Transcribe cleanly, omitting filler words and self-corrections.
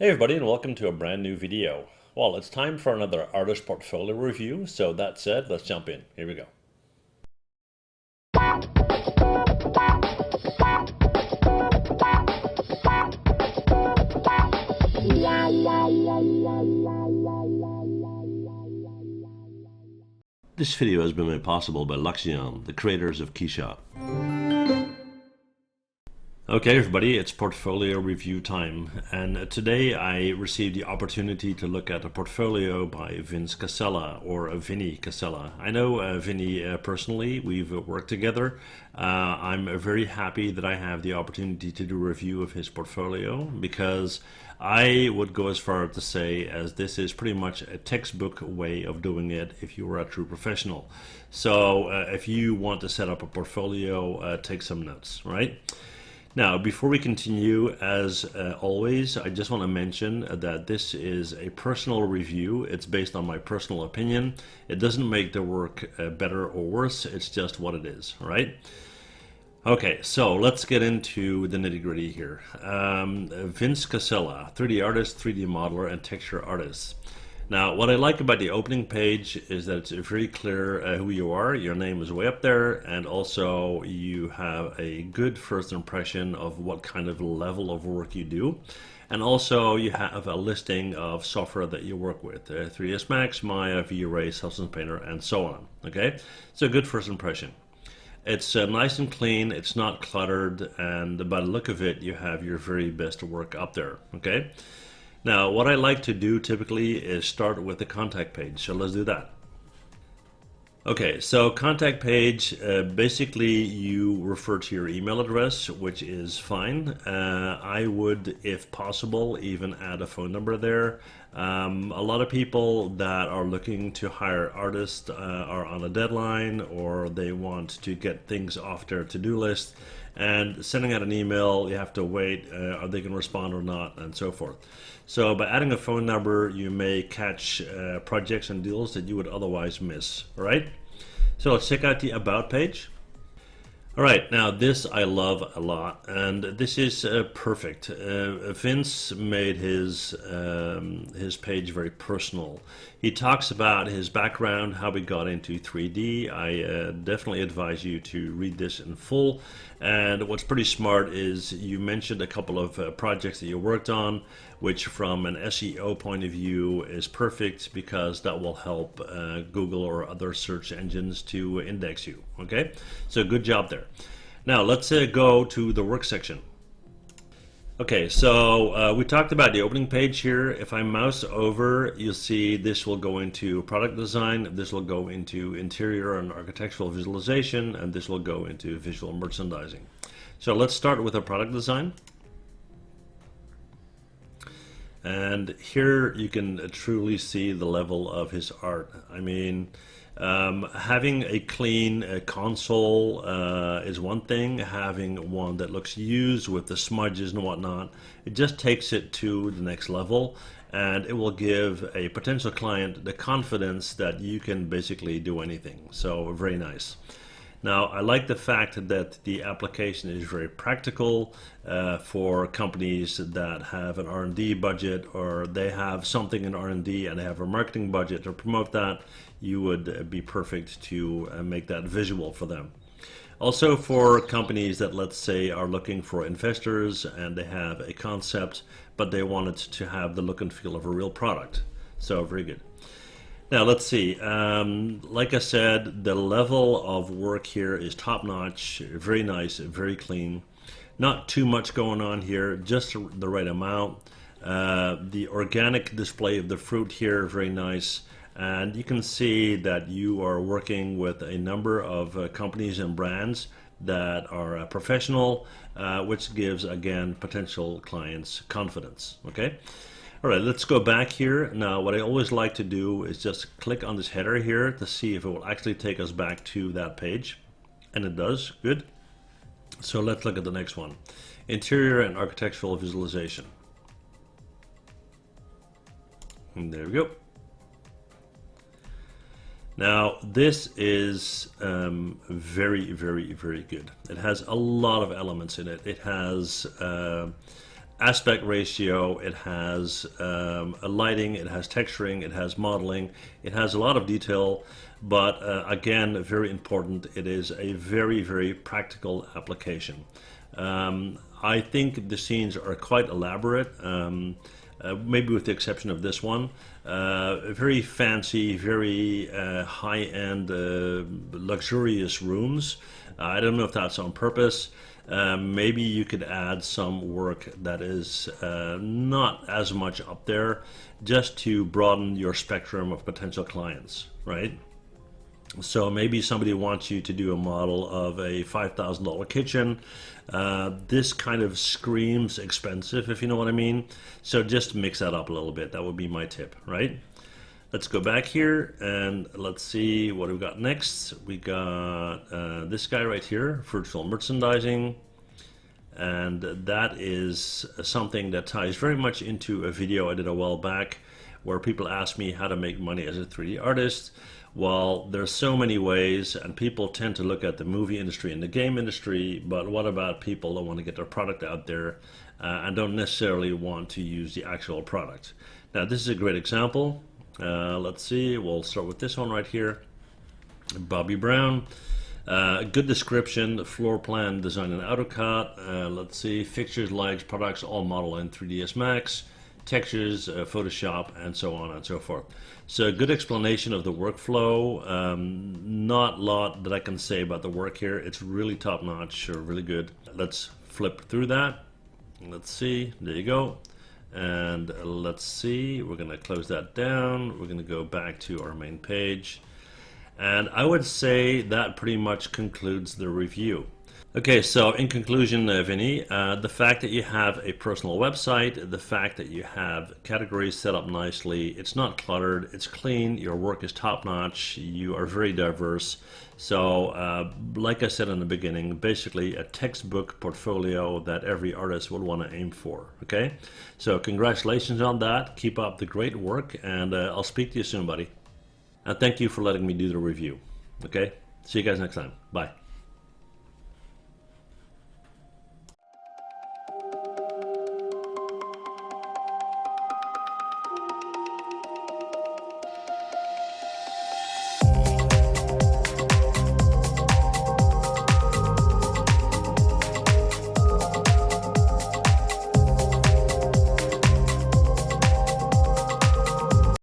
Hey everybody, and welcome to a brand new video. Well, it's time for another artist portfolio review, so that said, let's jump in. Here we go. This video has been made possible by Leidschendam, the creators of Keyshot. Okay everybody, it's portfolio review time, and today I received the opportunity to look at a portfolio by Vince Cassella, or Vinny Cassella. I know Vinny personally, we've worked together. I'm very happy that I have the opportunity to do a review of his portfolio, because I would go as far to say as this is pretty much a textbook way of doing it if you were a true professional. So if you want to set up a portfolio, take some notes, right? Now, before we continue, as always, I just want to mention that this is a personal review. It's based on my personal opinion. It doesn't make the work better or worse. It's just what it is, right? Okay, so let's get into the nitty-gritty here. Vince Cassella, 3D artist, 3D modeler, and texture artist. Now, what I like about the opening page is that it's very clear who you are. Your name is way up there, and also you have a good first impression of what kind of level of work you do. And also you have a listing of software that you work with, 3ds Max, Maya, V-Ray, Substance Painter, and so on. Okay, so good first impression. It's nice and clean, it's not cluttered, and by the look of it, you have your very best work up there. Okay. Now, what I like to do typically is start with the contact page, so let's do that. Okay, so contact page, basically you refer to your email address, which is fine. I would, if possible, even add a phone number there. A lot of people that are looking to hire artists are on a deadline, or they want to get things off their to-do list, and sending out an email, you have to wait, are they going to respond or not, and so forth. So by adding a phone number, you may catch projects and deals that you would otherwise miss, right? So let's check out the About page. All right, now this I love a lot, and this is perfect. Vince made his page very personal. He talks about his background, how he got into 3D. I definitely advise you to read this in full. And what's pretty smart is you mentioned a couple of projects that you worked on, which from an SEO point of view is perfect, because that will help Google or other search engines to index you. Okay, so good job there. Now let's go to the work section. Okay, so we talked about the opening page here. If I mouse over, you'll see this will go into product design, this will go into interior and architectural visualization, and this will go into visual merchandising. So let's start with a product design. And here you can truly see the level of his art. I mean, having a clean console is one thing. Having one that looks used with the smudges and whatnot, it just takes it to the next level, and it will give a potential client the confidence that you can basically do anything. So very nice. Now, I like the fact that the application is very practical for companies that have an R&D budget, or they have something in R&D and they have a marketing budget to promote that. You would be perfect to make that visual for them. Also for companies that, let's say, are looking for investors and they have a concept, but they want it to have the look and feel of a real product. So very good. Now let's see, like I said, the level of work here is top-notch, very nice, very clean. Not too much going on here, just the right amount. The organic display of the fruit here, very nice. And you can see that you are working with a number of companies and brands that are professional, which gives, again, potential clients confidence, okay? All right, let's go back here. Now, what I always like to do is just click on this header here to see if it will actually take us back to that page. And it does, good. So let's look at the next one. Interior and architectural visualization. And there we go. Now, this is very, very, very good. It has a lot of elements in it. It has aspect ratio, it has a lighting, it has texturing, it has modeling, it has a lot of detail, but again, very important, it is a very, very practical application. I think the scenes are quite elaborate, maybe with the exception of this one. Very fancy, very high-end, luxurious rooms. I don't know if that's on purpose. Maybe you could add some work that is not as much up there, just to broaden your spectrum of potential clients, right? So maybe somebody wants you to do a model of a $5,000 kitchen. This kind of screams expensive, if you know what I mean. So just mix that up a little bit. That would be my tip, right? Let's go back here and let's see what we've got next. We got this guy right here, virtual merchandising. And that is something that ties very much into a video I did a while back where people asked me how to make money as a 3D artist. Well, there's so many ways, and people tend to look at the movie industry and the game industry, but what about people that want to get their product out there and don't necessarily want to use the actual product? Now, this is a great example. Let's see, we'll start with this one right here. Bobby Brown. Good description, the floor plan, design in AutoCAD. Let's see, fixtures, lights, products, all model in 3ds Max. Textures, Photoshop, and so on and so forth. So good explanation of the workflow. Not a lot that I can say about the work here. It's really top notch, or really good. Let's flip through that. Let's see, there you go. And let's see, we're gonna close that down. We're gonna go back to our main page. And I would say that pretty much concludes the review. Okay, so in conclusion, Vinny, the fact that you have a personal website, the fact that you have categories set up nicely, it's not cluttered, it's clean, your work is top-notch, you are very diverse. So, like I said in the beginning, basically a textbook portfolio that every artist would want to aim for, okay? So congratulations on that, keep up the great work, and I'll speak to you soon, buddy. And thank you for letting me do the review, okay? See you guys next time, bye.